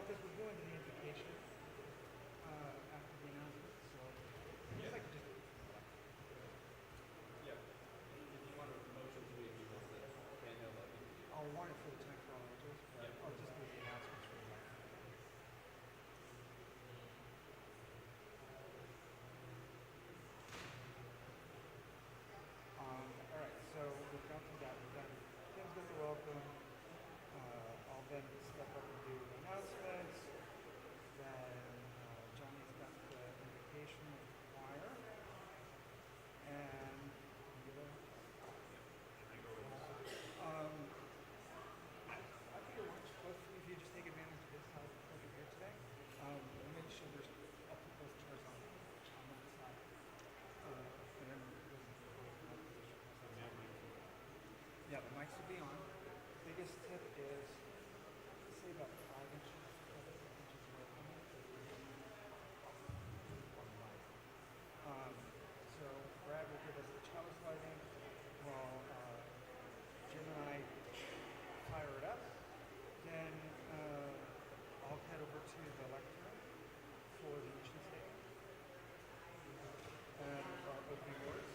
because we're going to the invocation after the announcement, so I guess I could just. Yeah. If you want a motion to read the Daniel, that would be. I'll warn it for the 10 for all ages, but Yeah. I'll just do the announcements for the life. All right, so we've gone through that. We've done Tim's got the welcome. I'll then step up and do announcements. Then Johnny's got the invocation of the choir. And I think it works both if you just take advantage of this side over here today. We'll make sure there's, I'll put those chairs on that side. And then yeah, the mics will be on. Biggest tip is say about 5 inches, 7 inches away from it. So Brad will give us the chalice lighting while Jim and I fire it up. Then I'll head over to the lectern for the mission statement and our opening words.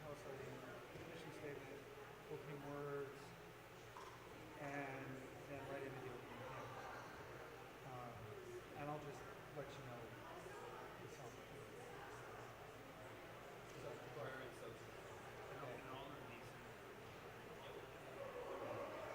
Tell us our mission statement, opening words, and then right into the opening hymn. And I'll just let you know the song. So, choir and so. Okay. And all of these. For the first two, it's just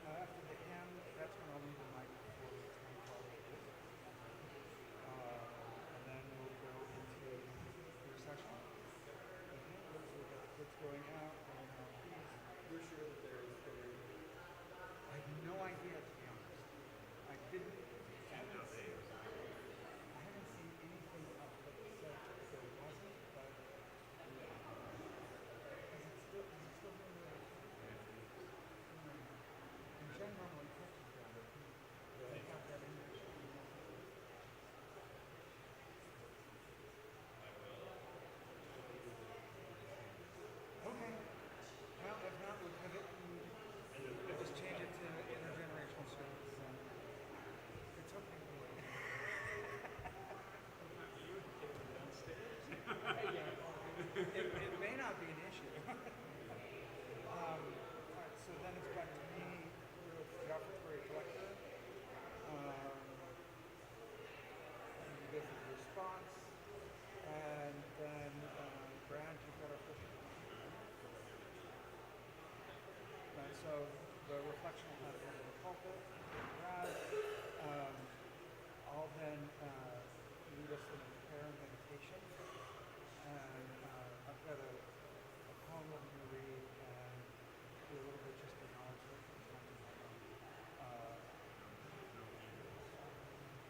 After the hymn, that's when I'll leave the mic for the 10 and then we'll go into your session. Okay, so we've got the kids going out, please. You're sure that there is I have no idea, to be honest. I haven't seen anything up that said there wasn't, but is it still doing that? In general, when questions down there, they have that in there. Okay. Well, if not, we'll pivot and just change it to intergenerational service. It's okay. It may not be an issue. All right, so then it's back to me with the offertory collector. And you go through the response. And then Brad, you've got our first. And so the reflection will have in the pulpit. Brad, I'll then lead us in a prayer and meditation. And I've got a poem that I'm going to read and do a little bit just to acknowledge it.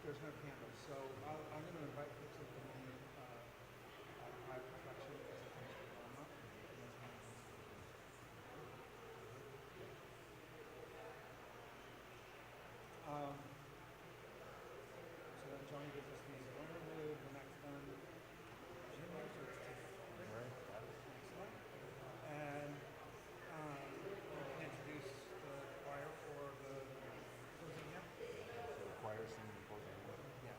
There's no candles, so I'm going to invite folks into the moment private reflection as it comes to the warm-up. So then Johnny gives us the interlude, the next one. Jim Richards takes it. Excellent. And we can introduce the choir for the closing hymn. So the choir singing the closing hymn? Yes.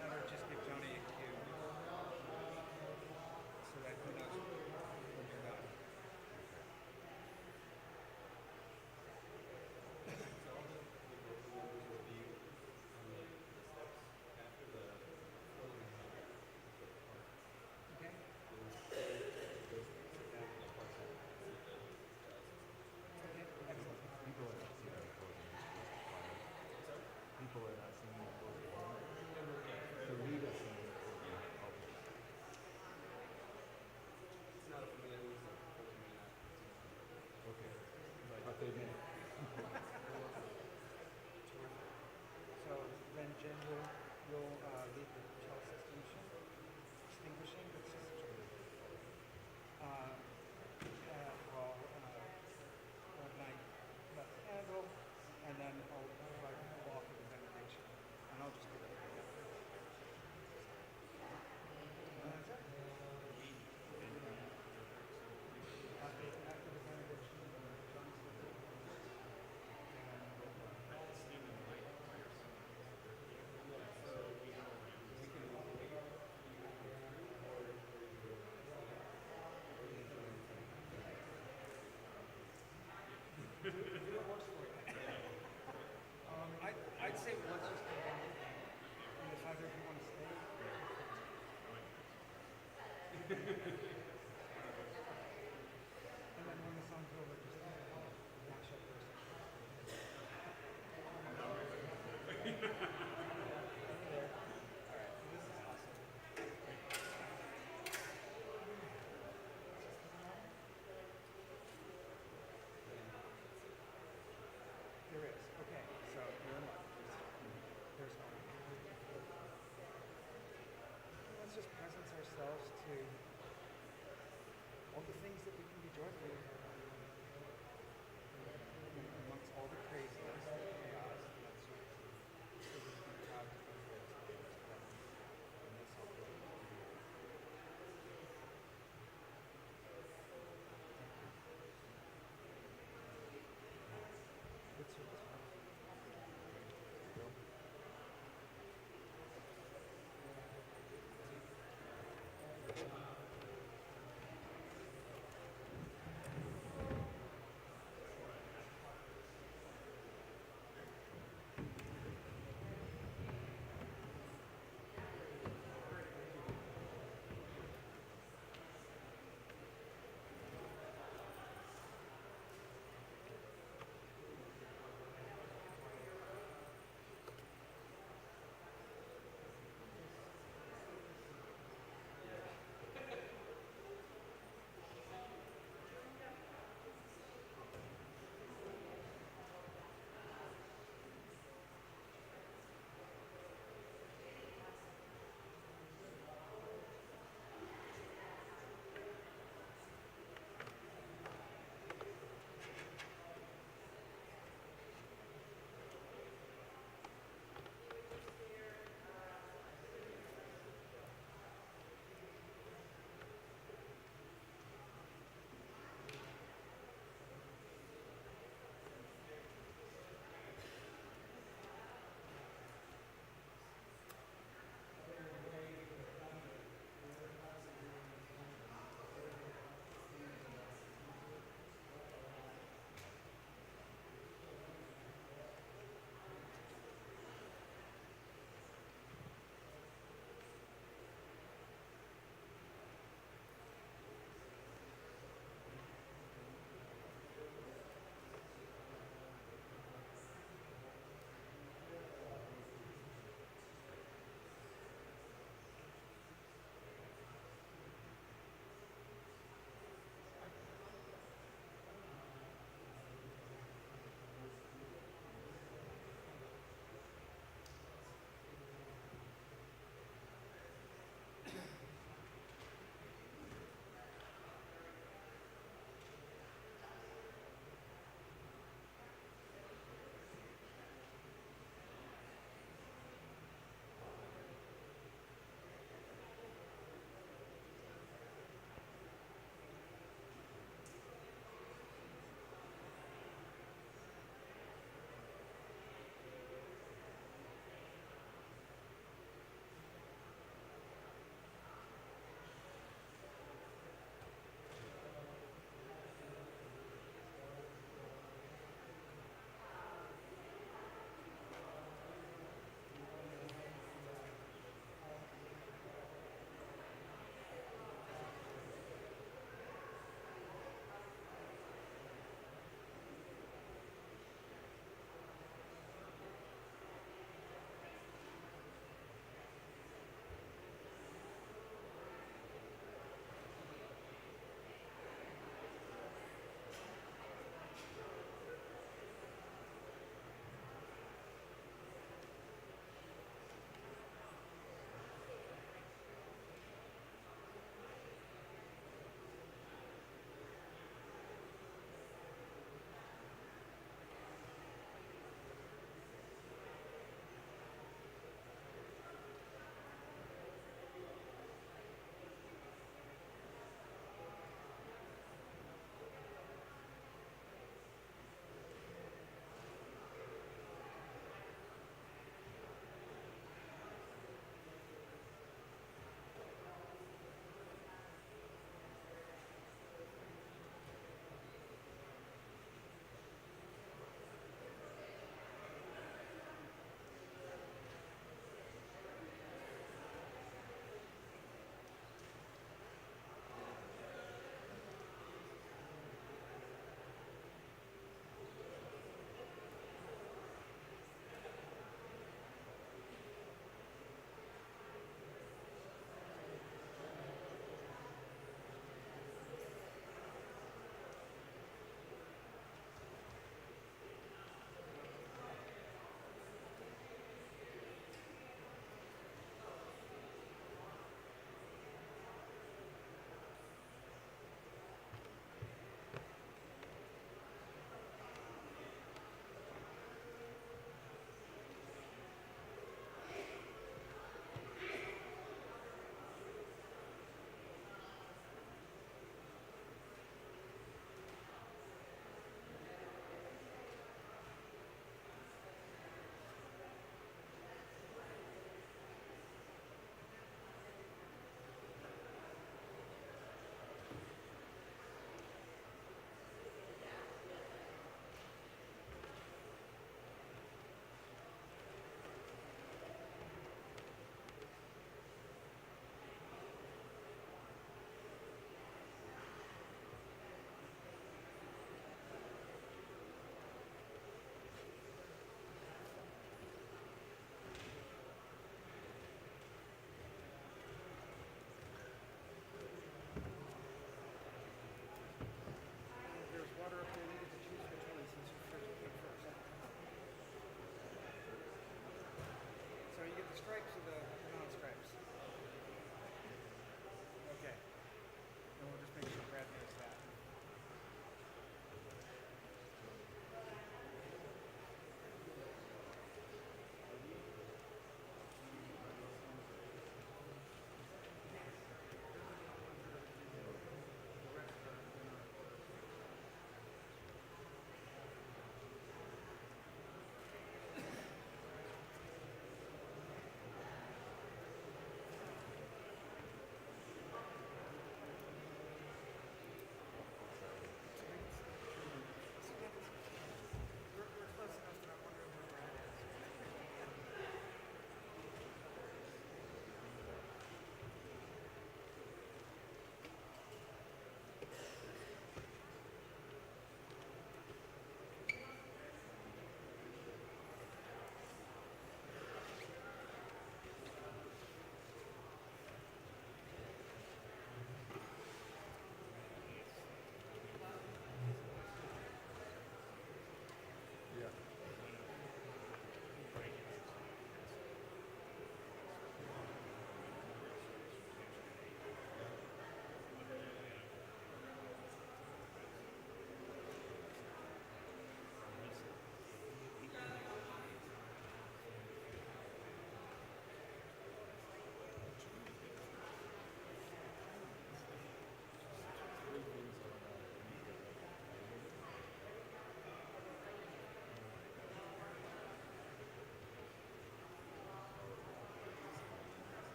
Now to just give Johnny a cue so that he knows when you're done. I'd say let's just go down and decide if you want to stay. And then when the song's over, just mash up for a second. There. All right. This is awesome. There is. Okay. So you're in luck. There's home. Let's just presence ourselves to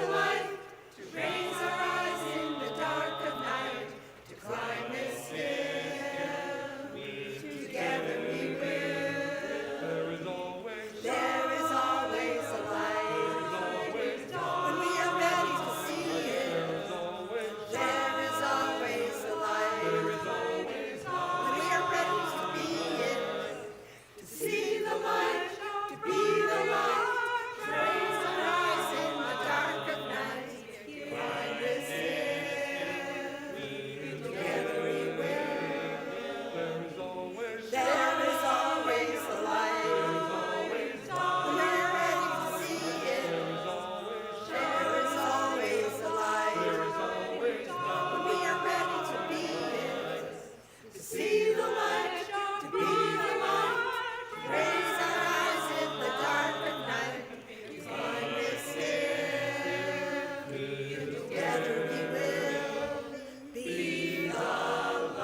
the light, to raise our eyes in the dark of night, to climb this hill. Together we will. There is always a light. When we are ready to see it. There is always a light. When we are ready to be it. To see the light, to be the light. To raise our eyes in the dark of night. Climb this hill. Together we will. There is always a light. When we are ready to see it. There is always a light. When we are ready to be it. To see the light, to be the light. To raise our eyes in the dark of night. To climb this hill. Together we will be the light.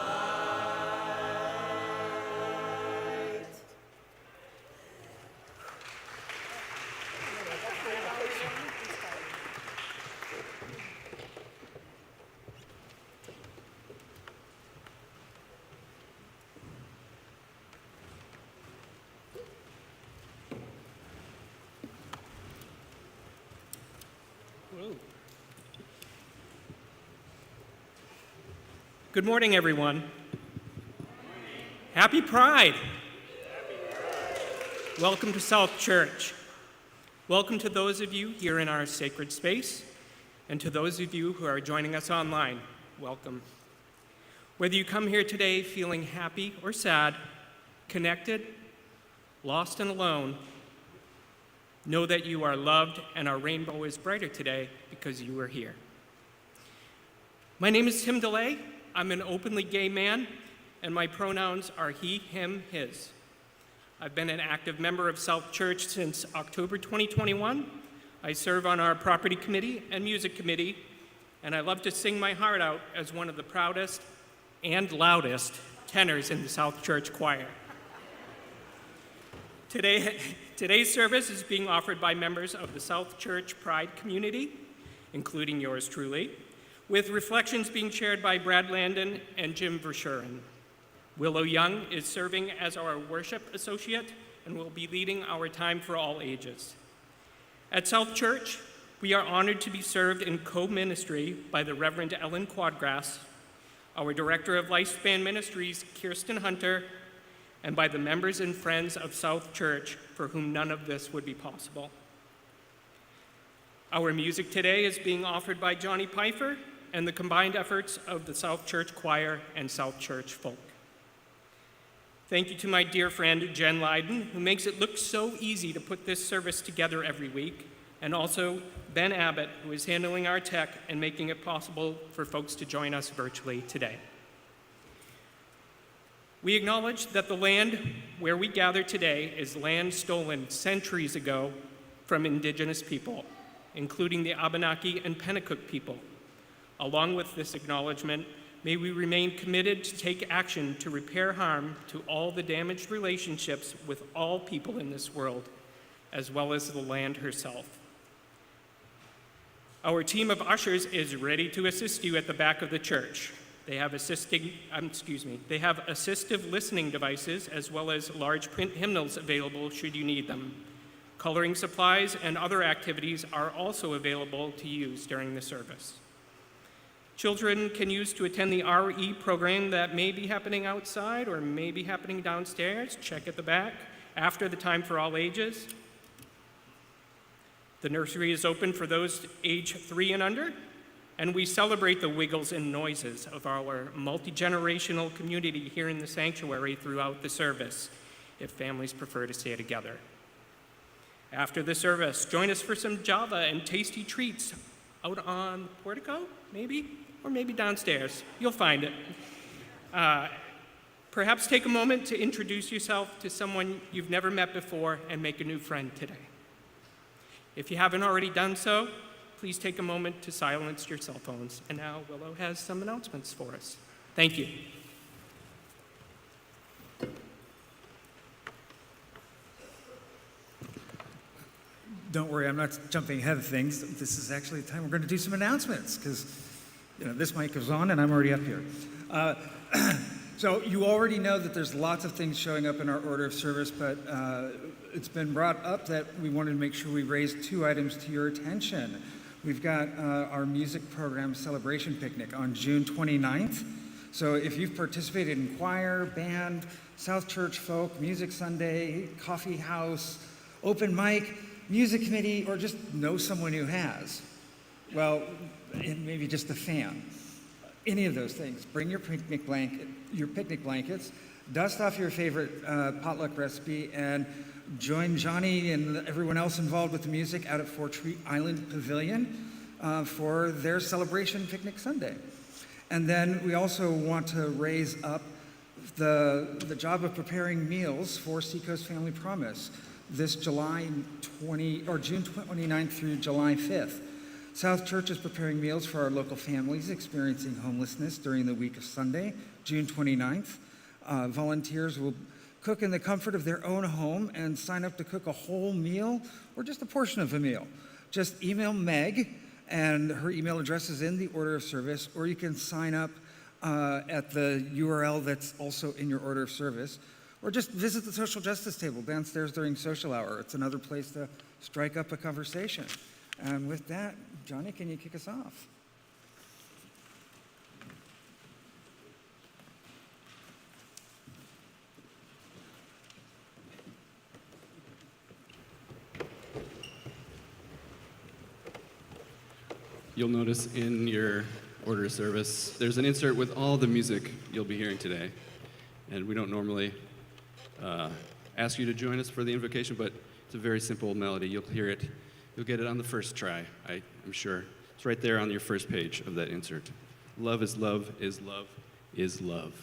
Good morning, everyone. Happy Pride. Welcome to South Church. Welcome to those of you here in our sacred space, and to those of you who are joining us online, welcome. Whether you come here today feeling happy or sad, connected, lost and alone, know that you are loved and our rainbow is brighter today because you are here. My name is Tim DeLay. I'm an openly gay man, and my pronouns are he, him, his. I've been an active member of South Church since October 2021. I serve on our property committee and music committee, and I love to sing my heart out as one of the proudest and loudest tenors in the South Church choir. Today's service is being offered by members of the South Church Pride community, including yours truly, with reflections being shared by Brad Landon and Jim Verschuren. Willow Young is serving as our worship associate and will be leading our time for all ages. At South Church, we are honored to be served in co-ministry by the Reverend Ellen Quadgrass, our Director of Lifespan Ministries, Kirsten Hunter, and by the members and friends of South Church for whom none of this would be possible. Our music today is being offered by Johnny Pfeiffer and the combined efforts of the South Church Choir and South Church Folk. Thank you to my dear friend Jen Leiden, who makes it look so easy to put this service together every week, and also Ben Abbott, who is handling our tech and making it possible for folks to join us virtually today. We acknowledge that the land where we gather today is land stolen centuries ago from indigenous people, including the Abenaki and Pennacook people. Along with this acknowledgement, may we remain committed to take action to repair harm to all the damaged relationships with all people in this world, as well as the land herself. Our team of ushers is ready to assist you at the back of the church. They have assistive listening devices as well as large print hymnals available should you need them. Coloring supplies and other activities are also available to use during the service. Children can use to attend the RE program that may be happening outside or may be happening downstairs. Check at the back after the time for all ages. The nursery is open for those age 3 and under, and we celebrate the wiggles and noises of our multi-generational community here in the sanctuary throughout the service, if families prefer to stay together. After the service, join us for some Java and tasty treats out on the portico, maybe, or maybe downstairs. You'll find it. Perhaps take a moment to introduce yourself to someone you've never met before and make a new friend today. If you haven't already done so, please take a moment to silence your cell phones. And now Willow has some announcements for us. Thank you. don't worry, I'm not jumping ahead of things. This is actually the time we're going to do some announcements because, this mic goes on and I'm already up here. So you already know that there's lots of things showing up in our order of service, but it's been brought up that we wanted to make sure we raised 2 items to your attention. We've got our music program celebration picnic on June 29th. So if you've participated in choir, band, South Church Folk, Music Sunday, Coffee House, open mic, music committee, or just know someone who has, well, and maybe just a fan, any of those things, bring your picnic blankets, dust off your favorite potluck recipe, and join Johnny and everyone else involved with the music out at Four Tree Island Pavilion for their celebration picnic Sunday. And then we also want to raise up the job of preparing meals for Seacoast Family Promise this June 29th through July 5th. South Church is preparing meals for our local families experiencing homelessness during the week of Sunday, June 29th. Volunteers will cook in the comfort of their own home and sign up to cook a whole meal or just a portion of a meal. Just email Meg, and her email address is in the order of service, or you can sign up at the URL that's also in your order of service, or just visit the social justice table downstairs during social hour. It's another place to strike up a conversation. And with that, Johnny, can you kick us off? You'll notice in your order of service, there's an insert with all the music you'll be hearing today. And we don't normally ask you to join us for the invocation, but it's a very simple melody. You'll hear it. You'll get it on the first try, I'm sure. It's right there on your first page of that insert. Love is love is love is love.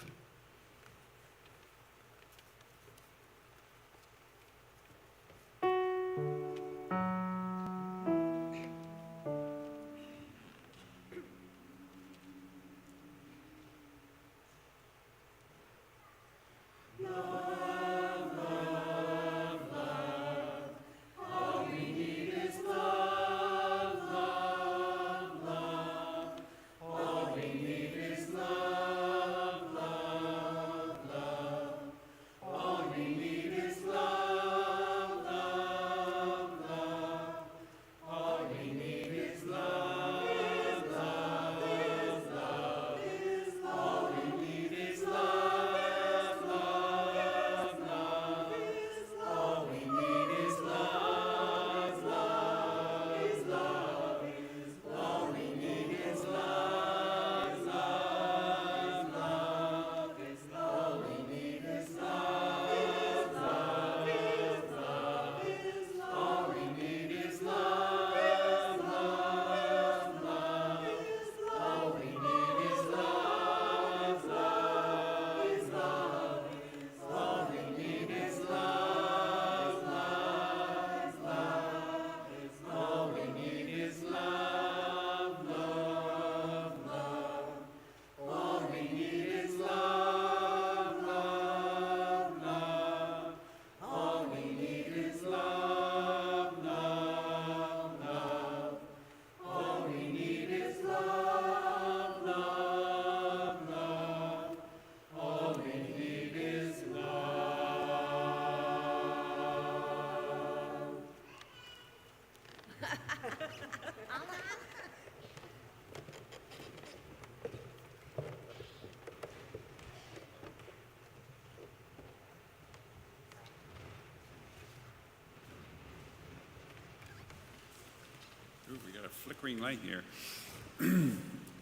Ooh, we got a flickering light here.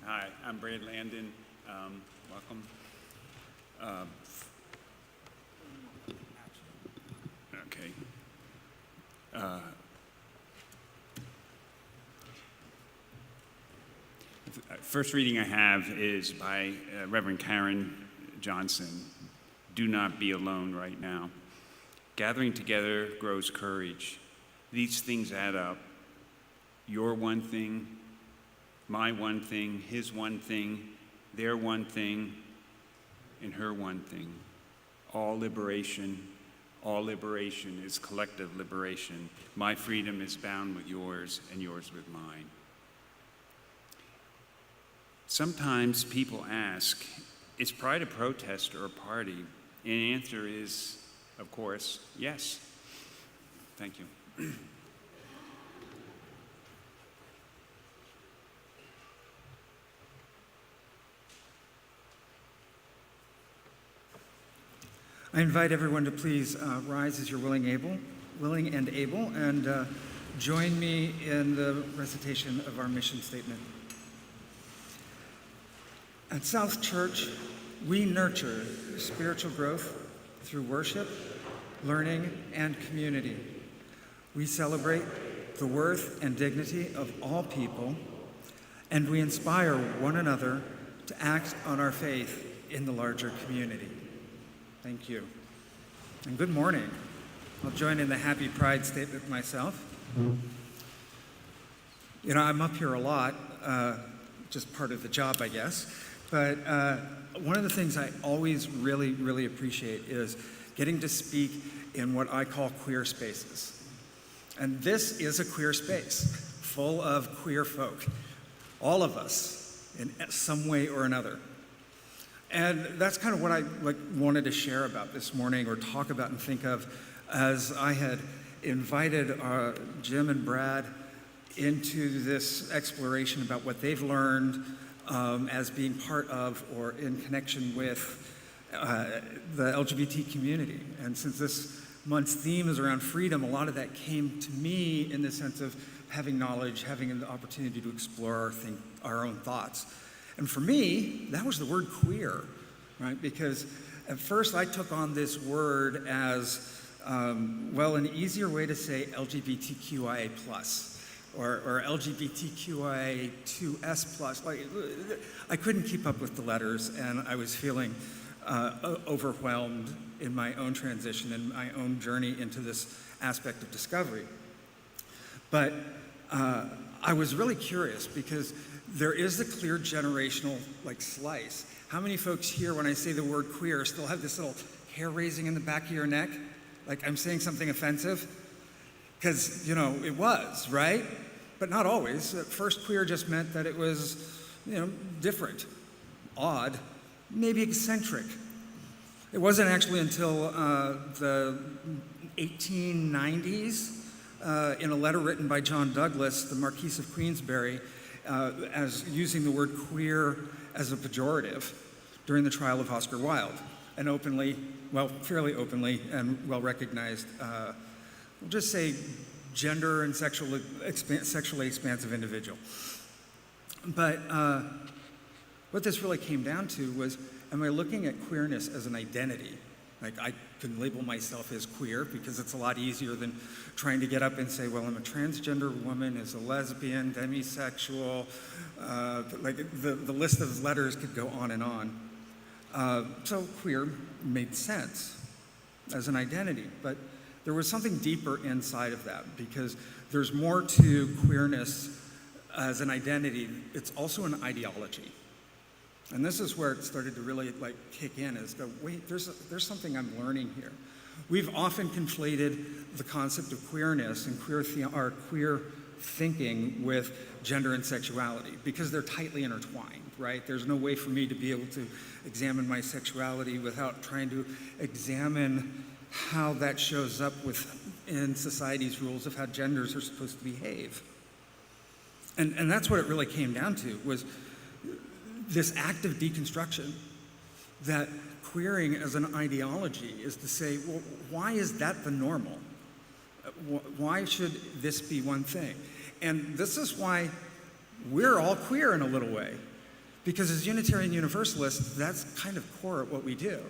Hi, I'm Brad Landon. Welcome. Okay. First reading I have is by Reverend Karen Johnson. Do not be alone right now. Gathering together grows courage. These things add up. Your one thing, my one thing, his one thing, their one thing, and her one thing. All liberation, All liberation is collective liberation. My freedom is bound with yours, and yours with mine. Sometimes people ask, is pride a protest or a party? And the answer is, of course, yes. Thank you. I invite everyone to please rise as you're willing and able, and join me in the recitation of our mission statement. At South Church, we nurture spiritual growth through worship, learning, and community. We celebrate the worth and dignity of all people, and we inspire one another to act on our faith in the larger community. Thank you. And good morning. I'll join in the happy pride statement myself. You know, I'm up here a lot, just part of the job, I guess. But one of the things I always really appreciate is getting to speak in what I call queer spaces. And this is a queer space, full of queer folk, all of us in some way or another. And that's kind of what I wanted to share about this morning, or talk about and think of, as I had invited Jim and Brad into this exploration about what they've learned as being part of or in connection with the LGBT community. And since this month's theme is around freedom, a lot of that came to me in the sense of having knowledge, having an opportunity to explore our own thoughts. And for me, that was the word queer, right? Because at first I took on this word as, an easier way to say LGBTQIA+, or LGBTQIA2S+. Like, I couldn't keep up with the letters, and I was feeling overwhelmed in my own transition and my own journey into this aspect of discovery. But I was really curious, because there is a clear generational slice. How many folks here, when I say the word queer, still have this little hair raising in the back of your neck? Like I'm saying something offensive? Because, it was, right? But not always. At first, queer just meant that it was, different, odd, maybe eccentric. It wasn't actually until the 1890s, in a letter written by John Douglas, the Marquis of Queensberry, as using the word queer as a pejorative during the trial of Oscar Wilde, an fairly openly and well-recognized, we'll just say gender and sexually expansive individual. But what this really came down to was, am I looking at queerness as an identity? Like, I can label myself as queer because it's a lot easier than trying to get up and say, well, I'm a transgender woman, is a lesbian, demisexual, the list of letters could go on and on. So queer made sense as an identity, but there was something deeper inside of that, because there's more to queerness as an identity. It's also an ideology. And this is where it started to really kick in, is that, wait, there's something I'm learning here. We've often conflated the concept of queerness and queer thinking with gender and sexuality, because they're tightly intertwined, right? There's no way for me to be able to examine my sexuality without trying to examine how that shows up in society's rules of how genders are supposed to behave. And that's what it really came down to, was this act of deconstruction, that queering as an ideology is to say, well, why is that the normal? Why should this be one thing? And this is why we're all queer in a little way, because as Unitarian Universalists, that's kind of core at what we do,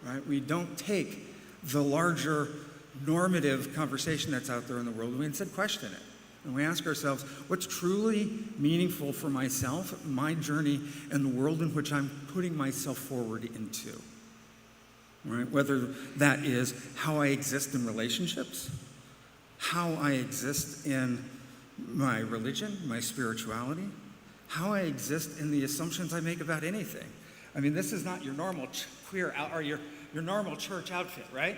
right? We don't take the larger normative conversation that's out there in the world, we instead question it. And we ask ourselves, what's truly meaningful for myself, my journey, and the world in which I'm putting myself forward into? Right? Whether that is how I exist in relationships, how I exist in my religion, my spirituality, how I exist in the assumptions I make about anything. I mean, this is not your normal queer or your your normal church outfit, right?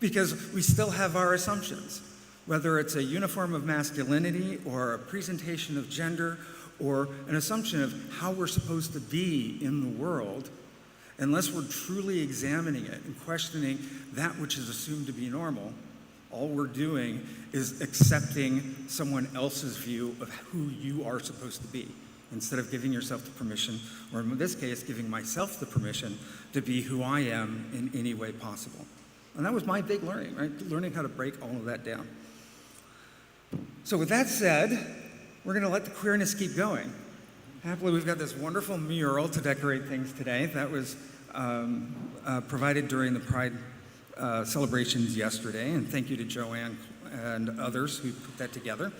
Because we still have our assumptions, whether it's a uniform of masculinity or a presentation of gender or an assumption of how we're supposed to be in the world. Unless we're truly examining it and questioning that which is assumed to be normal, all we're doing is accepting someone else's view of who you are supposed to be, instead of giving yourself the permission, or in this case, giving myself the permission to be who I am in any way possible. And that was my big learning, right? Learning how to break all of that down. So with that said, we're going to let the queerness keep going. Happily, we've got this wonderful mural to decorate things today. That was provided during the Pride celebrations yesterday, and thank you to Joanne and others who put that together.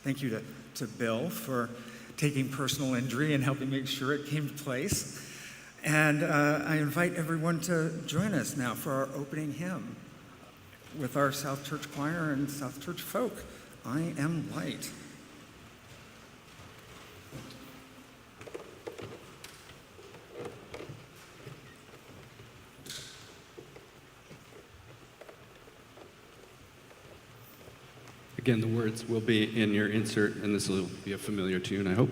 Thank you to Bill for taking personal injury and helping make sure it came to place. And I invite everyone to join us now for our opening hymn with our South Church Choir and South Church folk. I Am Light. Again, the words will be in your insert, and this will be a familiar tune, I hope.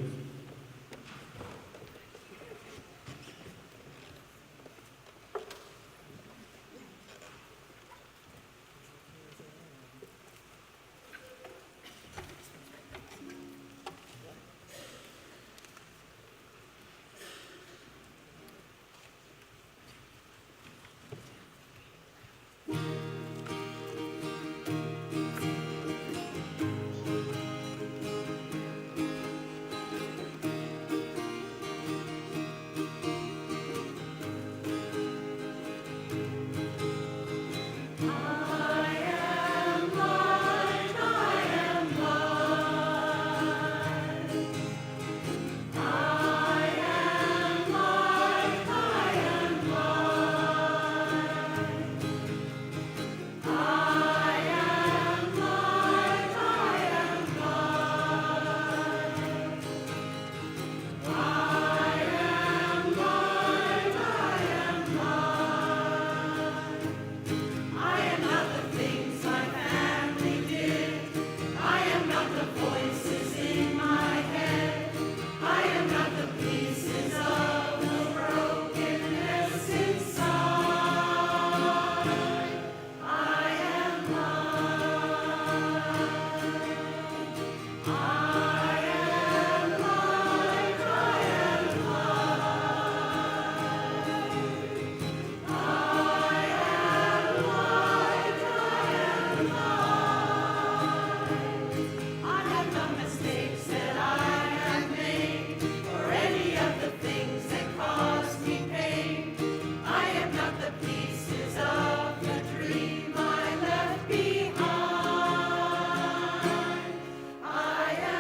I am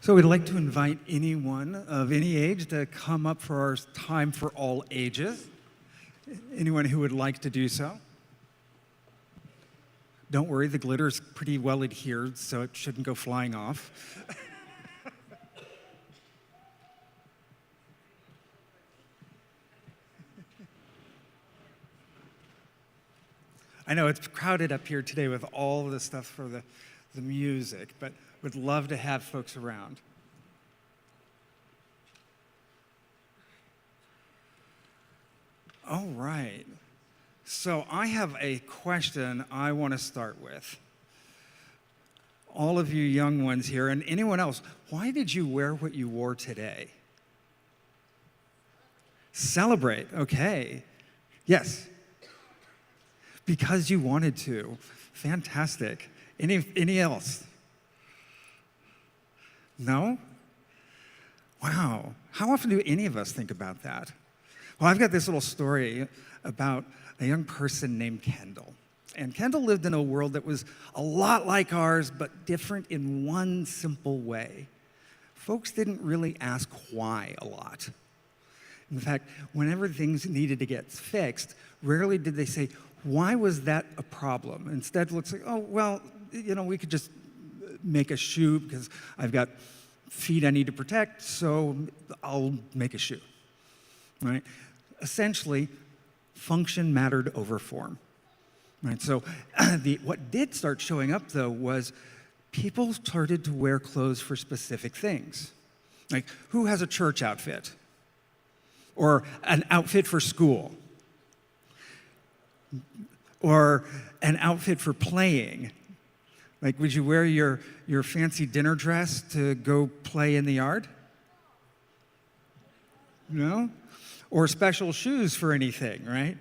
So we'd like to invite anyone of any age to come up for our time for all ages. Anyone who would like to do so. Don't worry, the glitter's pretty well adhered, so it shouldn't go flying off. I know it's crowded up here today with all the stuff for the music, but would love to have folks around. All right. So I have a question I want to start with. All of you young ones here, and anyone else, why did you wear what you wore today? Celebrate, okay. Yes. Because you wanted to. Fantastic. Any else? No? Wow. How often do any of us think about that? Well, I've got this little story about a young person named Kendall. And Kendall lived in a world that was a lot like ours, but different in one simple way. Folks didn't really ask why a lot. In fact, whenever things needed to get fixed, rarely did they say, why was that a problem? Instead, it looks like, oh, well, we could just make a shoe because I've got feet I need to protect, so I'll make a shoe, right? Essentially, function mattered over form, right? So what did start showing up, though, was people started to wear clothes for specific things. Like, who has a church outfit? Or an outfit for school? Or an outfit for playing? Like, would you wear your fancy dinner dress to go play in the yard? No? Or special shoes for anything, right?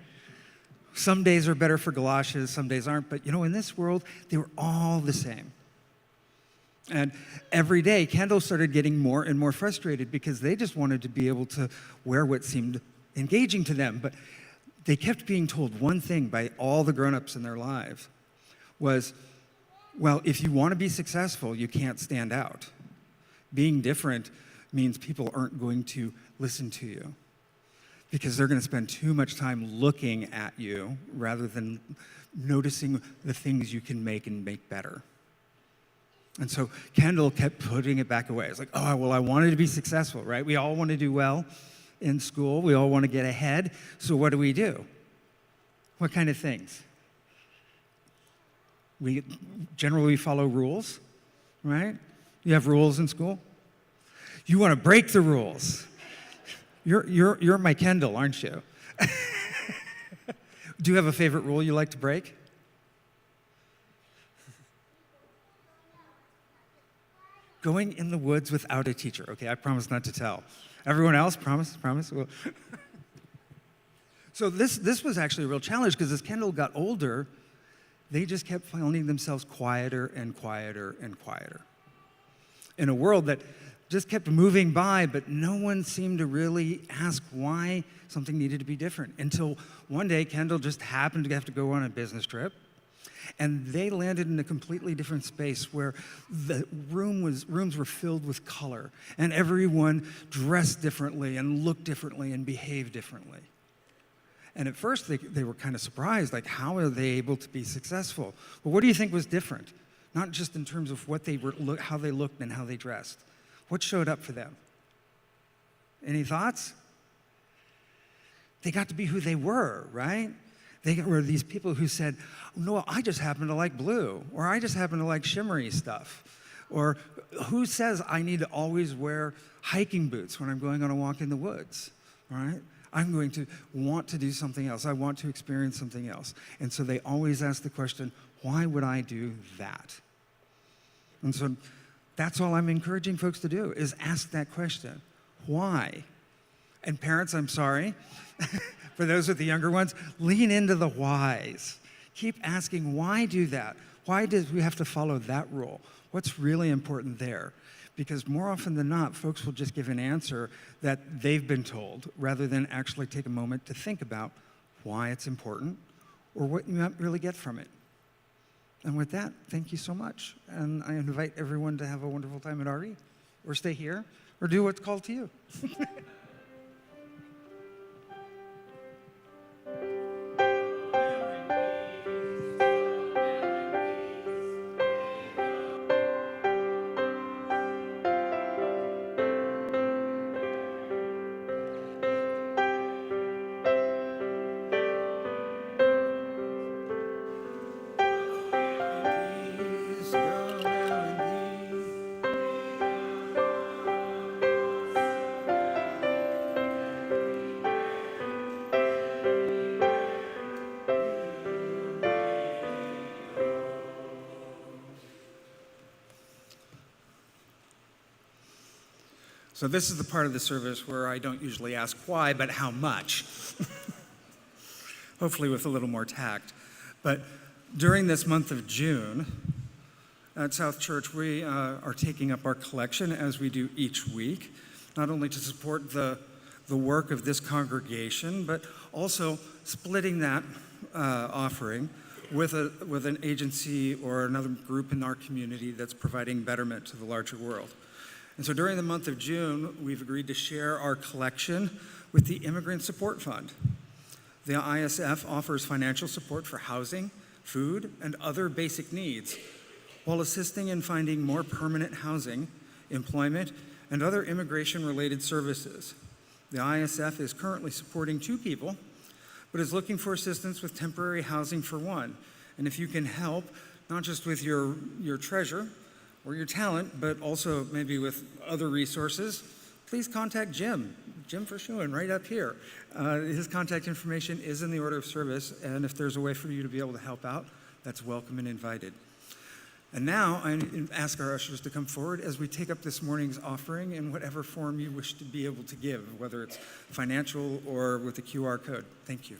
Some days are better for galoshes, some days aren't, but in this world, they were all the same. And every day, Kendall started getting more and more frustrated because they just wanted to be able to wear what seemed engaging to them. But they kept being told one thing by all the grown-ups in their lives was, well, if you want to be successful, you can't stand out. Being different means people aren't going to listen to you because they're going to spend too much time looking at you rather than noticing the things you can make and make better. And so Kendall kept putting it back away. It's like, oh, well, I wanted to be successful, right? We all want to do well in school. We all want to get ahead. So what do? What kind of things? We generally follow rules, right? You have rules in school. You want to break the rules. You're my Kendall, aren't you? Do you have a favorite rule you like to break? Going in the woods without a teacher. Okay, I promise not to tell. Everyone else, promise? Well, so this was actually a real challenge because as Kendall got older, they just kept finding themselves quieter and quieter and quieter. In a world that just kept moving by, but no one seemed to really ask why something needed to be different. Until one day, Kendall just happened to have to go on a business trip. And they landed in a completely different space where the rooms were filled with color, and everyone dressed differently and looked differently and behaved differently. And at first, they were kind of surprised, like, how are they able to be successful? Well, what do you think was different? Not just in terms of what they were, how they looked and how they dressed. What showed up for them? Any thoughts? They got to be who they were, right? They were these people who said, no, I just happen to like blue, or I just happen to like shimmery stuff. Or who says I need to always wear hiking boots when I'm going on a walk in the woods, right? I'm going to want to do something else. I want to experience something else. And so they always ask the question, why would I do that? And so that's all I'm encouraging folks to do, is ask that question. Why? And parents, I'm sorry. For those with the younger ones, lean into the whys. Keep asking, why do that? Why did we have to follow that rule? What's really important there? Because more often than not, folks will just give an answer that they've been told rather than actually take a moment to think about why it's important or what you might really get from it. And with that, thank you so much. And I invite everyone to have a wonderful time at RE. or stay here, or do what's called to you. So this is the part of the service where I don't usually ask why, but how much. Hopefully with a little more tact. But during this month of June, at South Church, we are taking up our collection as we do each week, not only to support the work of this congregation, but also splitting that offering with an agency or another group in our community that's providing betterment to the larger world. And so during the month of June, we've agreed to share our collection with the Immigrant Support Fund. The ISF offers financial support for housing, food, and other basic needs, while assisting in finding more permanent housing, employment, and other immigration-related services. The ISF is currently supporting 2 people, but is looking for assistance with temporary housing for 1. And if you can help, not just with your treasure or your talent, but also maybe with other resources, please contact Jim Verschuren, right up here. His contact information is in the order of service, and if there's a way for you to be able to help out, that's welcome and invited. And now I ask our ushers to come forward as we take up this morning's offering in whatever form you wish to be able to give, whether it's financial or with a QR code. Thank you.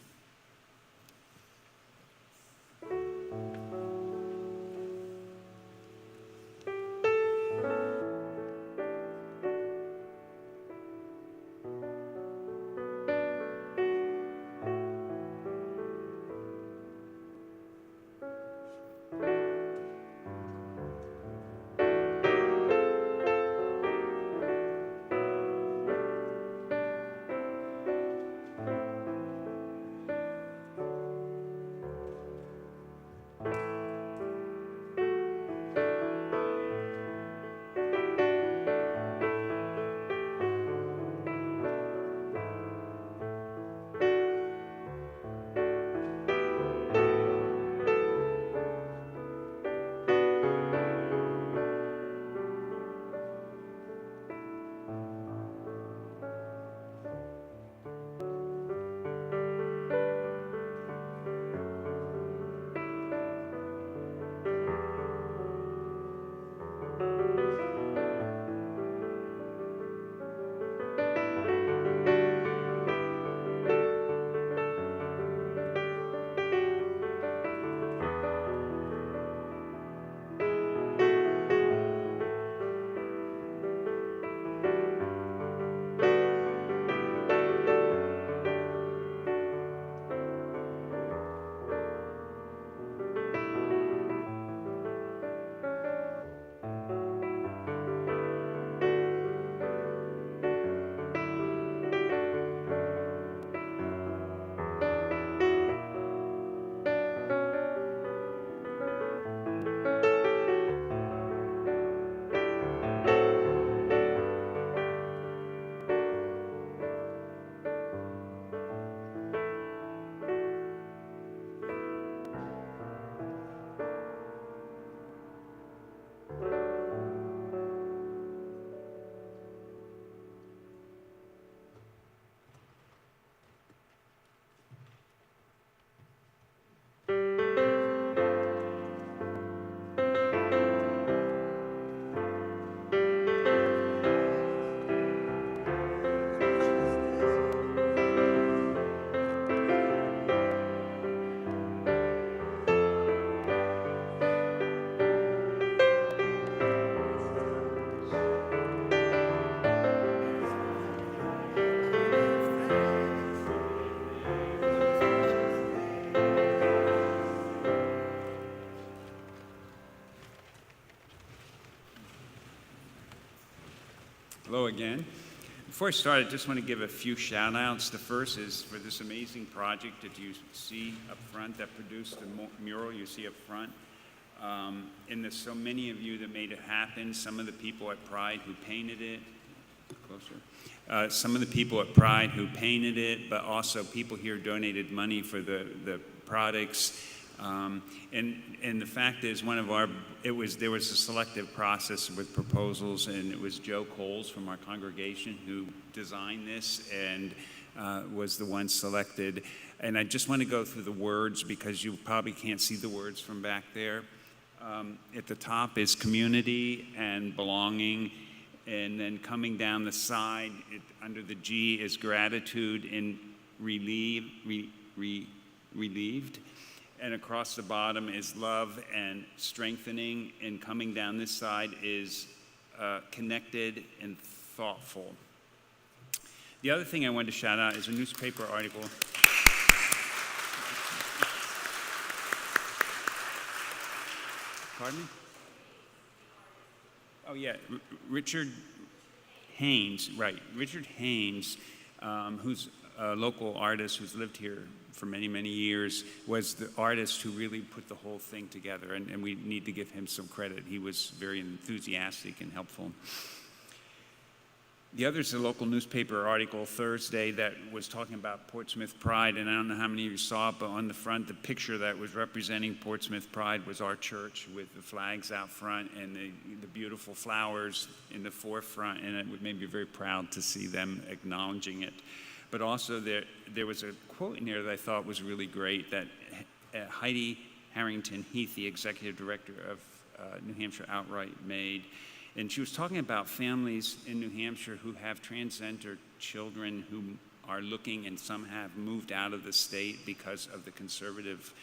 again. Before I start, I just want to give a few shout outs. The first is for this amazing project that you see up front that produced the mural you see up front. And there's so many of you that made it happen. Some of the people at Pride who painted it, some of the people at Pride who painted it, but also people here donated money for the products. And the fact is, there was a selective process with proposals, and it was Joe Coles from our congregation who designed this and was the one selected. And I just want to go through the words because you probably can't see the words from back there. At the top is community and belonging, and then coming down the side, under the G is gratitude and relieved. And across the bottom is love and strengthening, and coming down this side is connected and thoughtful. The other thing I wanted to shout out is a newspaper article. Pardon me? Oh yeah, Richard Haynes, right. Richard Haynes, who's a local artist who's lived here for many, many years, was the artist who really put the whole thing together, and we need to give him some credit. He was very enthusiastic and helpful. The other is a local newspaper article Thursday that was talking about Portsmouth Pride, and I don't know how many of you saw it, but on the front, the picture that was representing Portsmouth Pride was our church with the flags out front and the beautiful flowers in the forefront, and it made me very proud to see them acknowledging it. But also there was a quote in there that I thought was really great that Heidi Harrington Heath, the executive director of New Hampshire Outright, made. And she was talking about families in New Hampshire who have transgender children who are looking, and some have moved out of the state because of the conservative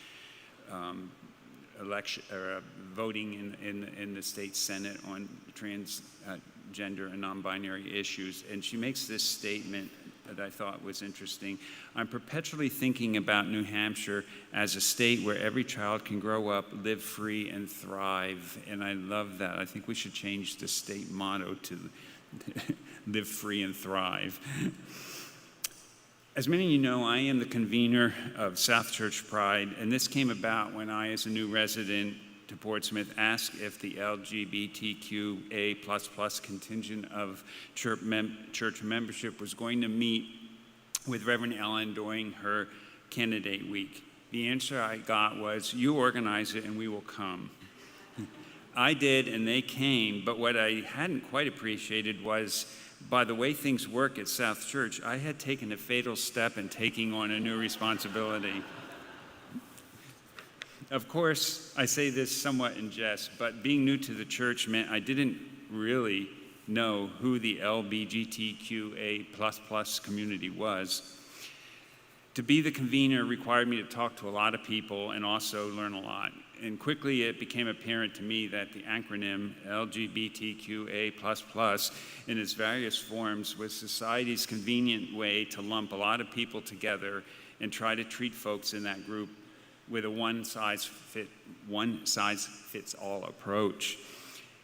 election or voting in the state Senate on transgender and non-binary issues. And she makes this statement that I thought was interesting. I'm perpetually thinking about New Hampshire as a state where every child can grow up, live free, and thrive. And I love that. I think we should change the state motto to live free and thrive. As many of you know, I am the convener of South Church Pride, and this came about when I, as a new resident to Portsmouth, asked if the LGBTQA++ contingent of church membership was going to meet with Reverend Ellen during her candidate week. The answer I got was, you organize it and we will come. I did, and they came, but what I hadn't quite appreciated was, by the way things work at South Church, I had taken a fatal step in taking on a new responsibility. Of course, I say this somewhat in jest, but being new to the church meant I didn't really know who the LGBTQA++ community was. To be the convener required me to talk to a lot of people and also learn a lot. And quickly it became apparent to me that the acronym LGBTQA++ in its various forms was society's convenient way to lump a lot of people together and try to treat folks in that group with a one-size-fits-all approach.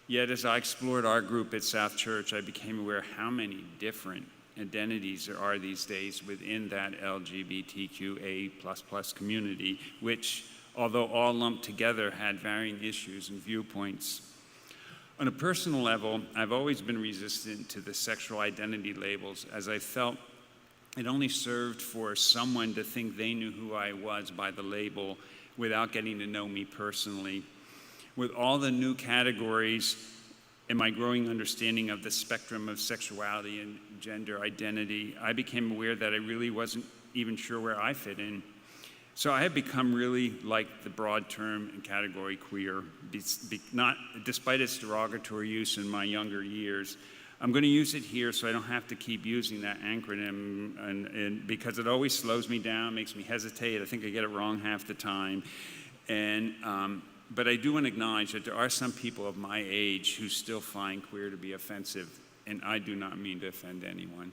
Yet as I explored our group at South Church, I became aware how many different identities there are these days within that LGBTQA++ community, which, although all lumped together, had varying issues and viewpoints. On a personal level, I've always been resistant to the sexual identity labels, as I felt it only served for someone to think they knew who I was by the label without getting to know me personally. With all the new categories and my growing understanding of the spectrum of sexuality and gender identity, I became aware that I really wasn't even sure where I fit in. So I have become really like the broad term and category queer, not despite its derogatory use in my younger years. I'm going to use it here so I don't have to keep using that acronym, and because it always slows me down, makes me hesitate. I think I get it wrong half the time. But I do want to acknowledge that there are some people of my age who still find queer to be offensive, and I do not mean to offend anyone.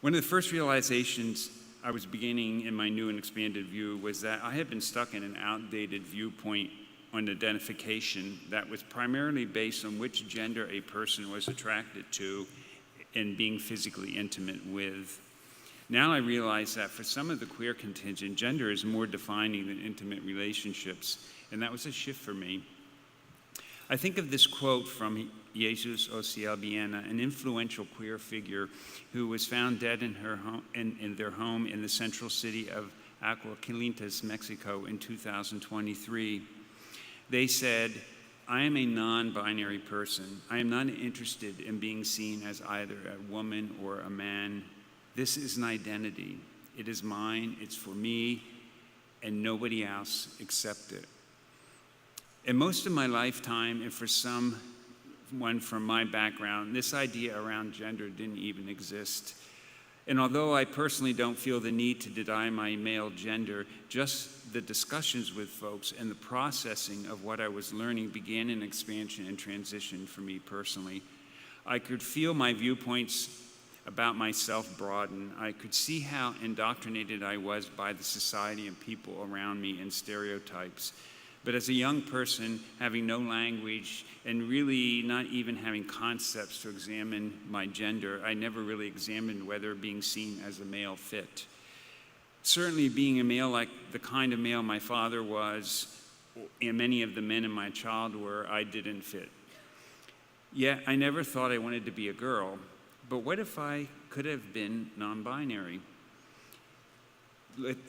One of the first realizations I was beginning in my new and expanded view was that I had been stuck in an outdated viewpoint on identification that was primarily based on which gender a person was attracted to and being physically intimate with. Now I realize that for some of the queer contingent, gender is more defining than intimate relationships, and that was a shift for me. I think of this quote from Jesus Ociel-Biena, an influential queer figure who was found dead in their home in the central city of Aguascalientes, Mexico in 2023. They said, "I am a non-binary person. I am not interested in being seen as either a woman or a man. This is an identity. It is mine, it's for me, and nobody else except it." In most of my lifetime, and for someone from my background, this idea around gender didn't even exist. And although I personally don't feel the need to deny my male gender, just the discussions with folks and the processing of what I was learning began an expansion and transition for me personally. I could feel my viewpoints about myself broaden. I could see how indoctrinated I was by the society and people around me and stereotypes. But as a young person, having no language and really not even having concepts to examine my gender, I never really examined whether being seen as a male fit. Certainly being a male like the kind of male my father was, and many of the men in my child were, I didn't fit. Yet I never thought I wanted to be a girl. But what if I could have been non-binary?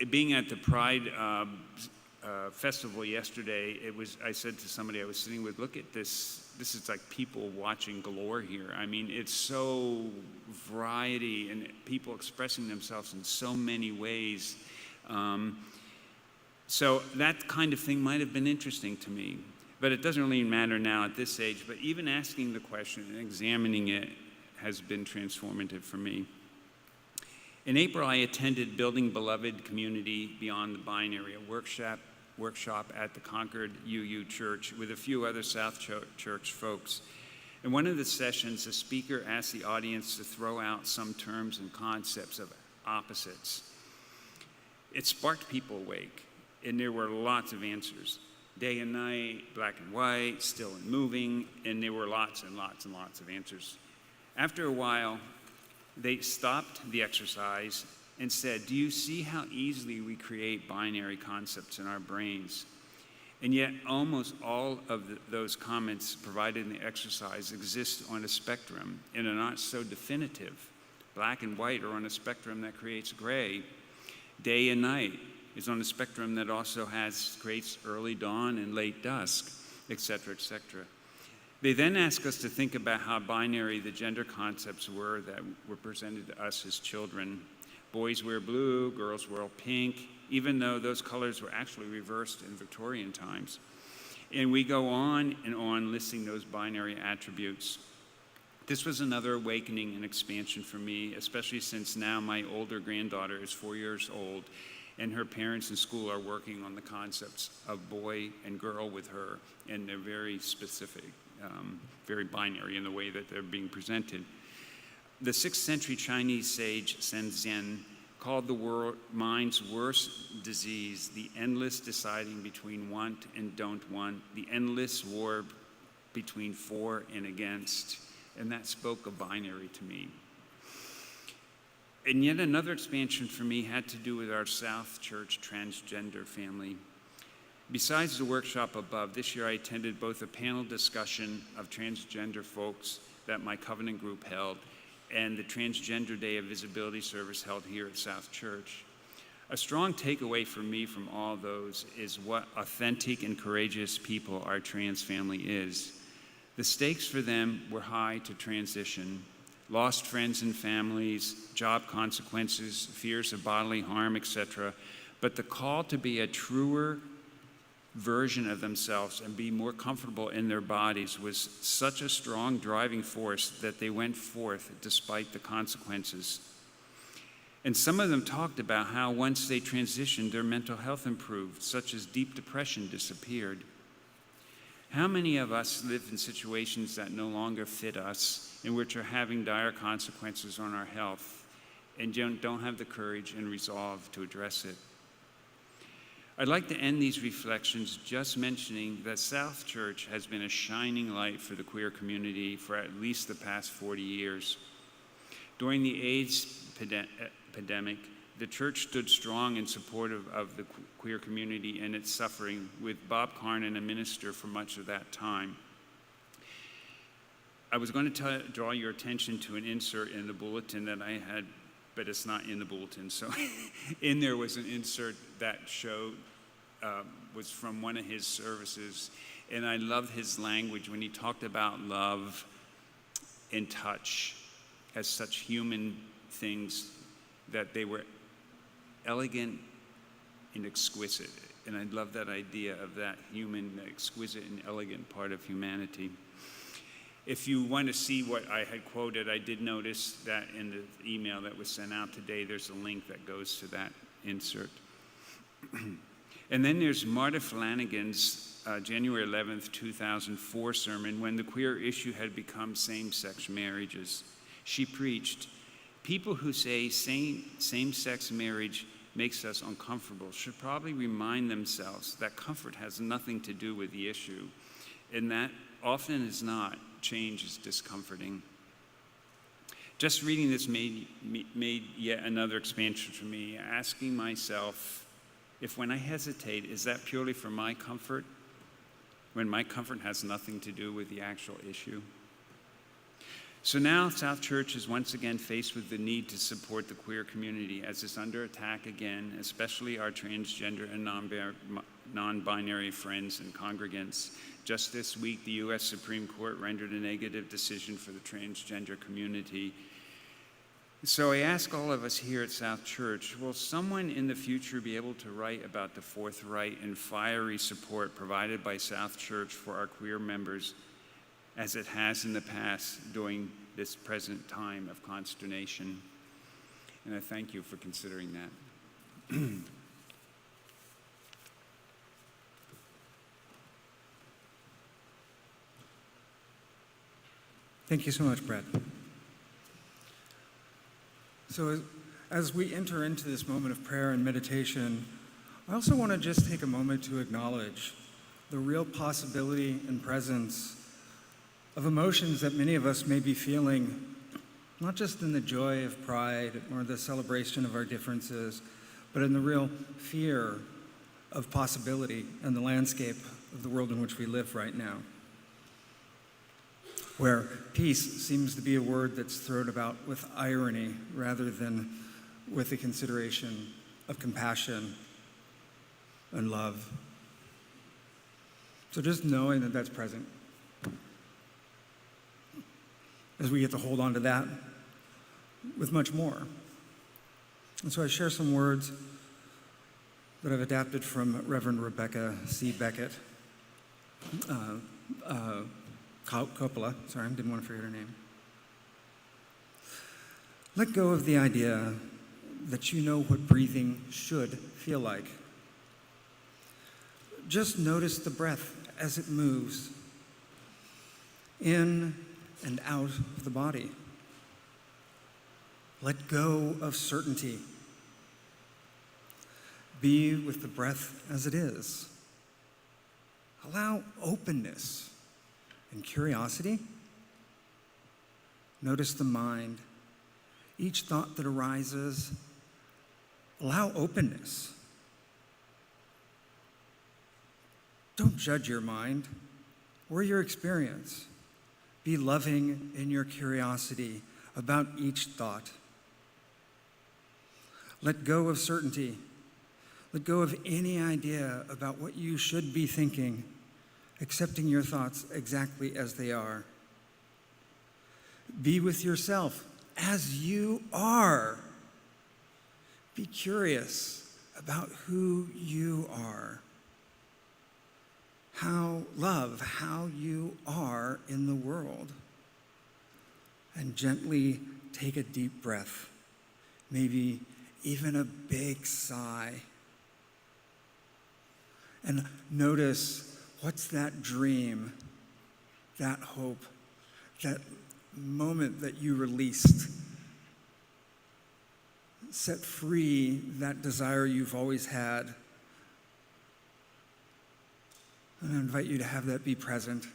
Being at the Pride festival yesterday, I said to somebody I was sitting with, look at this. This is like people watching galore here. I mean, it's so variety and people expressing themselves in so many ways. So that kind of thing might have been interesting to me. But it doesn't really matter now at this age. But even asking the question and examining it has been transformative for me. In April, I attended Building Beloved Community Beyond the Binary, a workshop at the Concord UU Church with a few other South Church folks. In one of the sessions, the speaker asked the audience to throw out some terms and concepts of opposites. It sparked people awake, and there were lots of answers. Day and night, black and white, still and moving, and there were lots and lots and lots of answers. After a while, they stopped the exercise and said, do you see how easily we create binary concepts in our brains? And yet almost all of those comments provided in the exercise exist on a spectrum and are not so definitive. Black and white are on a spectrum that creates gray. Day and night is on a spectrum that also creates early dawn and late dusk, et cetera, et cetera. They then ask us to think about how binary the gender concepts were that were presented to us as children. Boys wear blue, girls wear pink, even though those colors were actually reversed in Victorian times. And we go on and on listing those binary attributes. This was another awakening and expansion for me, especially since now my older granddaughter is 4 years old, and her parents in school are working on the concepts of boy and girl with her, and they're very specific, very binary in the way that they're being presented. The 6th century Chinese sage Sun Tzu called the mind's worst disease the endless deciding between want and don't want, the endless war between for and against, and that spoke of binary to me. And yet another expansion for me had to do with our South Church transgender family. Besides the workshop above, this year I attended both a panel discussion of transgender folks that my covenant group held and the Transgender Day of Visibility service held here at South Church. A strong takeaway for me from all those is what authentic and courageous people our trans family is. The stakes for them were high to transition. Lost friends and families, job consequences, fears of bodily harm, etc. But the call to be a truer version of themselves and be more comfortable in their bodies was such a strong driving force that they went forth despite the consequences. And some of them talked about how once they transitioned, their mental health improved, such as deep depression disappeared. How many of us live in situations that no longer fit us and which are having dire consequences on our health and don't have the courage and resolve to address it? I'd like to end these reflections just mentioning that South Church has been a shining light for the queer community for at least the past 40 years. During the AIDS epidemic, the church stood strong in support of the queer community and its suffering, with Bob Carnan a minister for much of that time. I was going to draw your attention to an insert in the bulletin that I had, but it's not in the bulletin. So in there was an insert that showed, was from one of his services. And I loved his language when he talked about love and touch as such human things, that they were elegant and exquisite. And I love that idea of that human, exquisite and elegant part of humanity. If you want to see what I had quoted, I did notice that in the email that was sent out today, there's a link that goes to that insert. And then there's Marta Flanagan's January 11th, 2004 sermon, when the queer issue had become same-sex marriages. She preached, "People who say same-sex marriage makes us uncomfortable should probably remind themselves that comfort has nothing to do with the issue, and that often is not. Change is discomforting." Just reading this made yet another expansion for me, asking myself if when I hesitate, is that purely for my comfort, when my comfort has nothing to do with the actual issue? So now South Church is once again faced with the need to support the queer community as it's under attack again, especially our transgender and non-binary friends and congregants. Just this week, the U.S. Supreme Court rendered a negative decision for the transgender community. So I ask all of us here at South Church, will someone in the future be able to write about the forthright and fiery support provided by South Church for our queer members, as it has in the past during this present time of consternation? And I thank you for considering that. Thank you so much, Brett. So as we enter into this moment of prayer and meditation, I also want to just take a moment to acknowledge the real possibility and presence of emotions that many of us may be feeling, not just in the joy of pride or the celebration of our differences, but in the real fear of possibility and the landscape of the world in which we live right now, where peace seems to be a word that's thrown about with irony rather than with the consideration of compassion and love. So just knowing that that's present, as we get to hold on to that with much more. And so I share some words that I've adapted from Reverend Rebecca C. Beckett, Coppola, sorry, I didn't want to forget her name. Let go of the idea that you know what breathing should feel like. Just notice the breath as it moves in and out of the body. Let go of certainty. Be with the breath as it is. Allow openness and curiosity. Notice the mind. Each thought that arises, allow openness. Don't judge your mind or your experience. Be loving in your curiosity about each thought. Let go of certainty. Let go of any idea about what you should be thinking, accepting your thoughts exactly as they are. Be with yourself as you are. Be curious about who you are. Love how you are in the world. And gently take a deep breath, maybe even a big sigh. And notice, what's that dream, that hope, that moment that you released? Set free that desire you've always had. And I invite you to have that be present.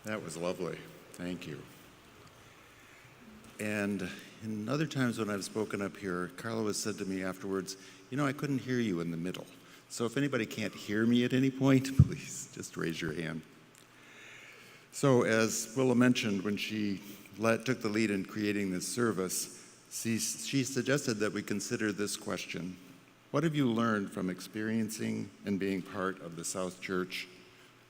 That was lovely. Thank you. And in other times when I've spoken up here, Carlo has said to me afterwards, you know, I couldn't hear you in the middle. So if anybody can't hear me at any point, please just raise your hand. So as Willa mentioned, when she took the lead in creating this service, she suggested that we consider this question: what have you learned from experiencing and being part of the South Church?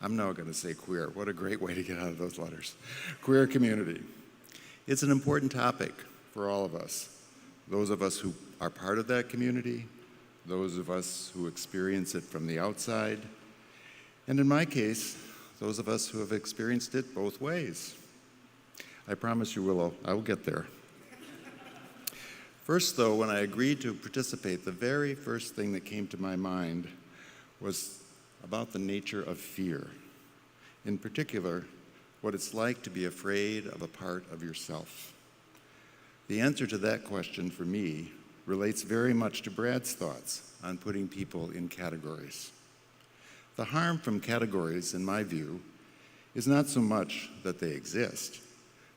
I'm now going to say queer. What a great way to get out of those letters. Queer community. It's an important topic for all of us. Those of us who are part of that community, those of us who experience it from the outside, and in my case, those of us who have experienced it both ways. I promise you, Willow, I will get there. First, though, when I agreed to participate, the very first thing that came to my mind was about the nature of fear. In particular, what it's like to be afraid of a part of yourself. The answer to that question for me relates very much to Brad's thoughts on putting people in categories. The harm from categories, in my view, is not so much that they exist.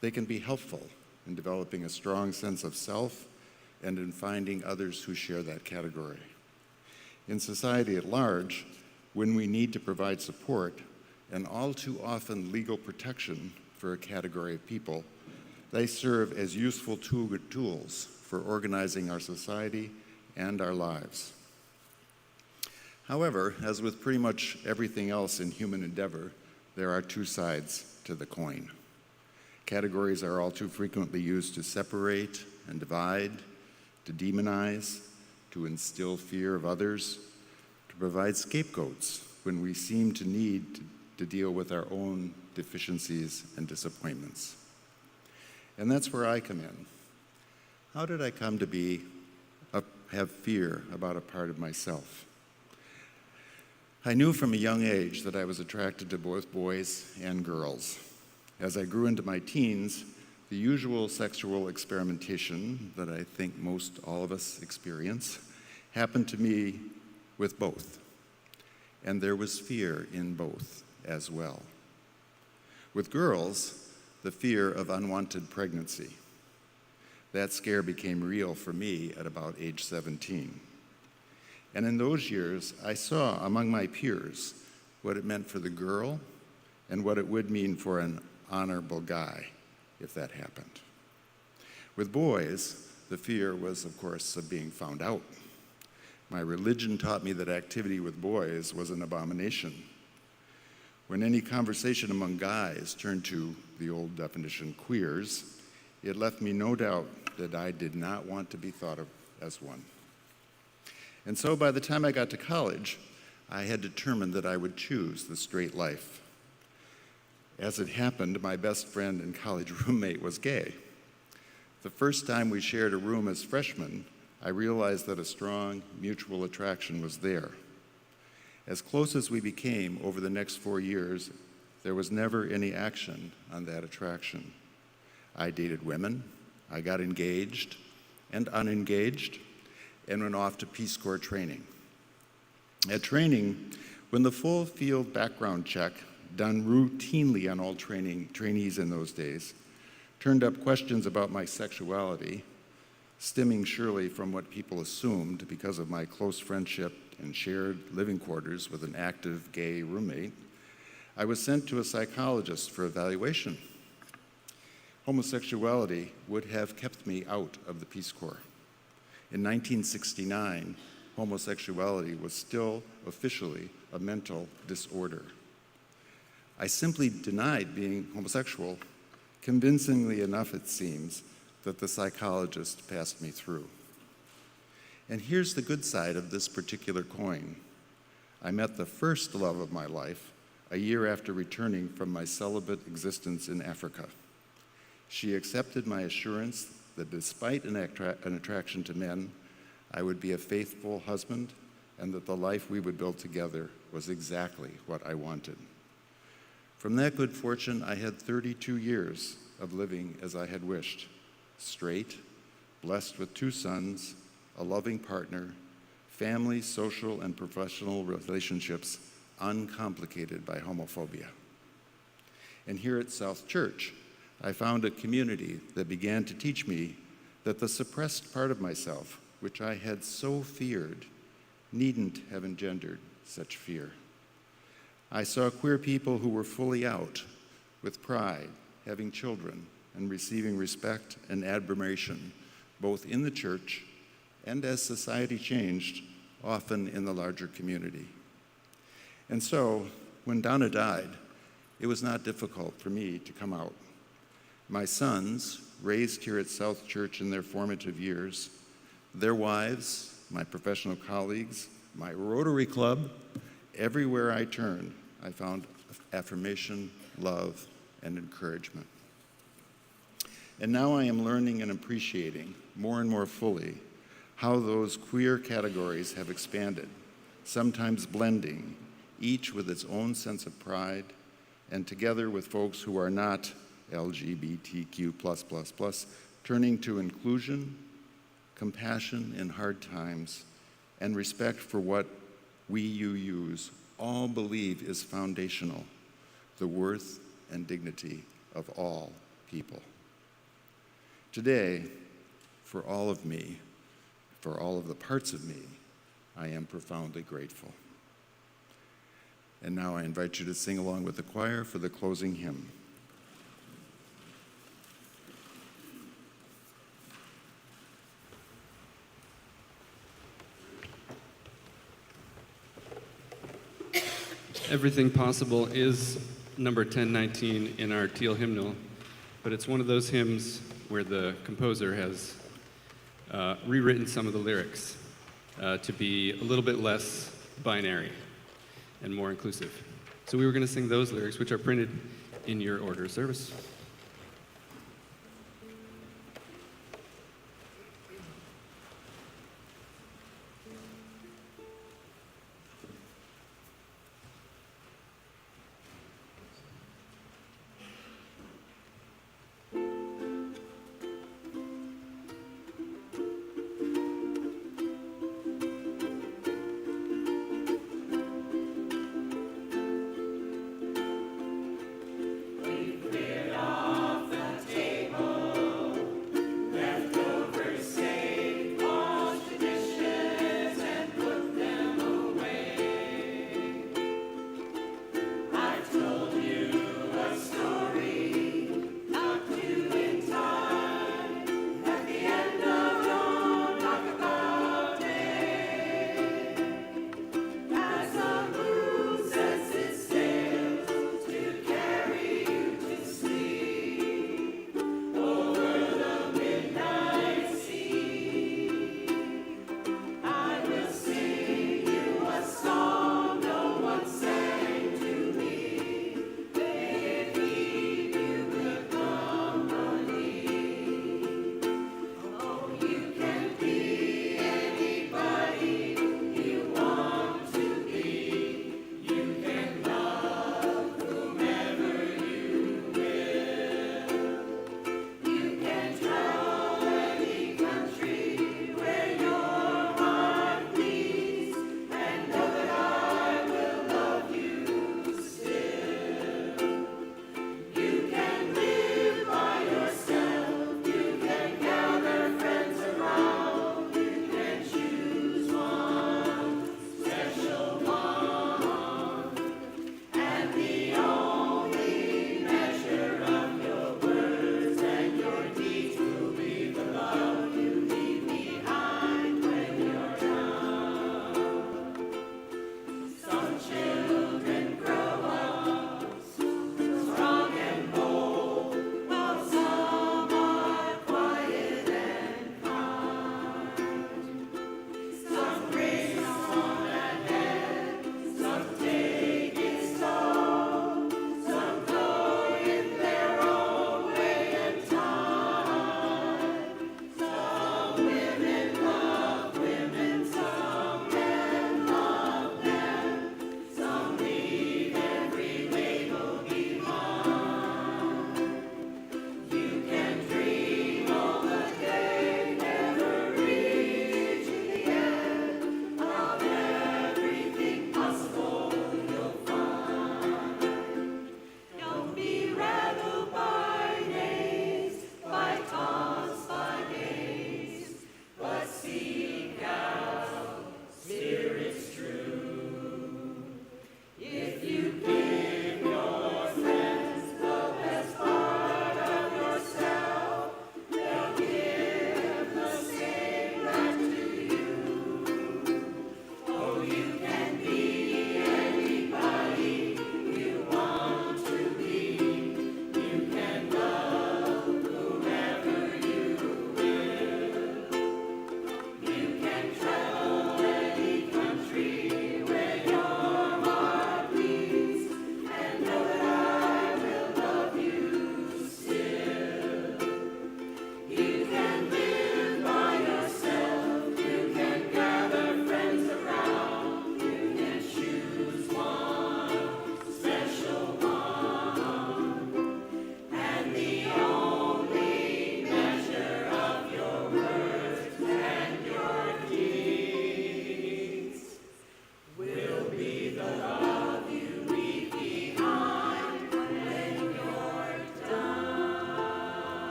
They can be helpful in developing a strong sense of self and in finding others who share that category. In society at large, when we need to provide support and all too often legal protection for a category of people, they serve as useful tools for organizing our society and our lives. However, as with pretty much everything else in human endeavor, there are two sides to the coin. Categories are all too frequently used to separate and divide, to demonize, to instill fear of others, to provide scapegoats when we seem to need to deal with our own deficiencies and disappointments. And that's where I come in. How did I come to have fear about a part of myself? I knew from a young age that I was attracted to both boys and girls. As I grew into my teens, the usual sexual experimentation that I think most all of us experience happened to me with both. And there was fear in both as well. With girls, the fear of unwanted pregnancy. That scare became real for me at about age 17. And in those years, I saw among my peers what it meant for the girl and what it would mean for an honorable guy if that happened. With boys, the fear was, of course, of being found out. My religion taught me that activity with boys was an abomination. When any conversation among guys turned to the old definition, queers, it left me no doubt that I did not want to be thought of as one. And so by the time I got to college, I had determined that I would choose the straight life. As it happened, my best friend and college roommate was gay. The first time we shared a room as freshmen, I realized that a strong mutual attraction was there. As close as we became over the next 4 years, there was never any action on that attraction. I dated women, I got engaged and unengaged, and went off to Peace Corps training. At training, when the full field background check, done routinely on all trainees in those days, turned up questions about my sexuality, stemming surely from what people assumed because of my close friendship and shared living quarters with an active gay roommate, I was sent to a psychologist for evaluation. Homosexuality would have kept me out of the Peace Corps. In 1969, homosexuality was still officially a mental disorder. I simply denied being homosexual, convincingly enough it seems, that the psychologist passed me through. And here's the good side of this particular coin. I met the first love of my life a year after returning from my celibate existence in Africa. She accepted my assurance that despite an attraction to men, I would be a faithful husband and that the life we would build together was exactly what I wanted. From that good fortune, I had 32 years of living as I had wished, straight, blessed with 2 sons, a loving partner, family, social, and professional relationships uncomplicated by homophobia. And here at South Church, I found a community that began to teach me that the suppressed part of myself, which I had so feared, needn't have engendered such fear. I saw queer people who were fully out, with pride, having children, and receiving respect and admiration, both in the church and as society changed, often in the larger community. And so, when Donna died, it was not difficult for me to come out. My sons, raised here at South Church in their formative years, their wives, my professional colleagues, my Rotary Club, everywhere I turned, I found affirmation, love, and encouragement. And now I am learning and appreciating more and more fully how those queer categories have expanded, sometimes blending, each with its own sense of pride, and together with folks who are not LGBTQ+++, turning to inclusion, compassion in hard times, and respect for what we UUs all believe is foundational, the worth and dignity of all people. Today, for all of me, for all of the parts of me, I am profoundly grateful. And now I invite you to sing along with the choir for the closing hymn. Everything Possible is number 1019 in our teal hymnal, but it's one of those hymns where the composer has rewritten some of the lyrics to be a little bit less binary and more inclusive. So we were going to sing those lyrics, which are printed in your order of service. We've cleared all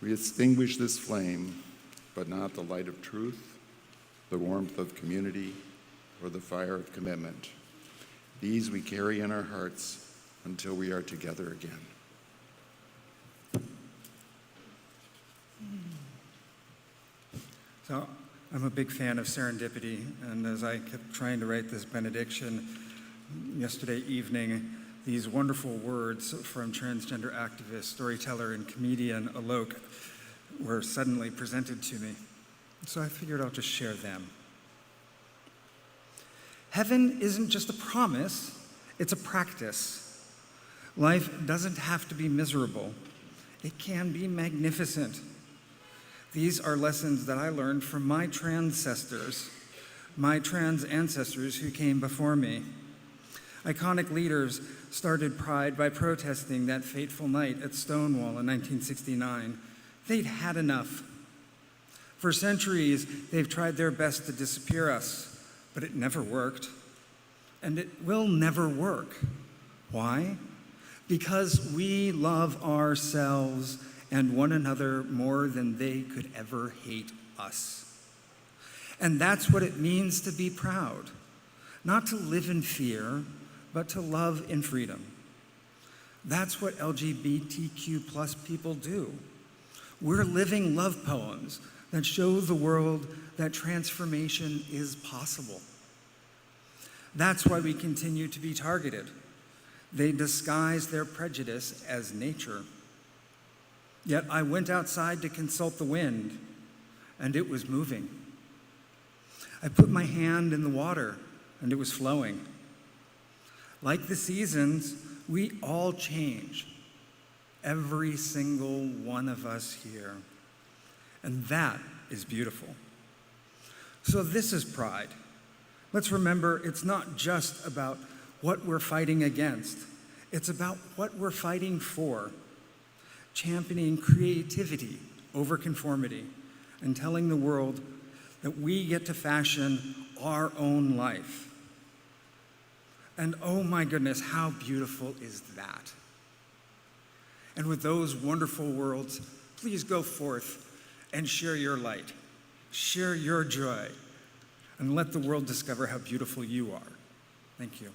We extinguish this flame, but not the light of truth, the warmth of community, or the fire of commitment. These we carry in our hearts until we are together again. So I'm a big fan of serendipity, and as I kept trying to write this benediction yesterday evening, these wonderful words from transgender activist, storyteller, and comedian Alok were suddenly presented to me. So I figured I'll just share them. Heaven isn't just a promise, it's a practice. Life doesn't have to be miserable. It can be magnificent. These are lessons that I learned from my trans ancestors who came before me. Iconic leaders started Pride by protesting that fateful night at Stonewall in 1969. They'd had enough. For centuries, they've tried their best to disappear us, but it never worked. And it will never work. Why? Because we love ourselves and one another more than they could ever hate us. And that's what it means to be proud. Not to live in fear, but to love in freedom. That's what LGBTQ plus people do. We're living love poems that show the world that transformation is possible. That's why we continue to be targeted. They disguise their prejudice as nature. Yet I went outside to consult the wind, and it was moving. I put my hand in the water, and it was flowing. Like the seasons, we all change. Every single one of us here. And that is beautiful. So this is Pride. Let's remember it's not just about what we're fighting against. It's about what we're fighting for. Championing creativity over conformity and telling the world that we get to fashion our own life. And oh my goodness, how beautiful is that? And with those wonderful words, please go forth and share your light, share your joy, and let the world discover how beautiful you are. Thank you.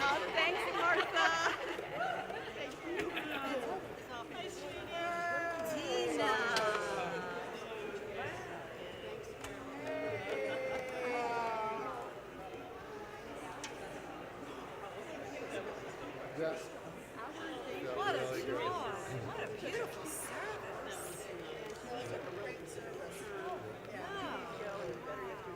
Thanks, Martha. Tina. What a star. What a beautiful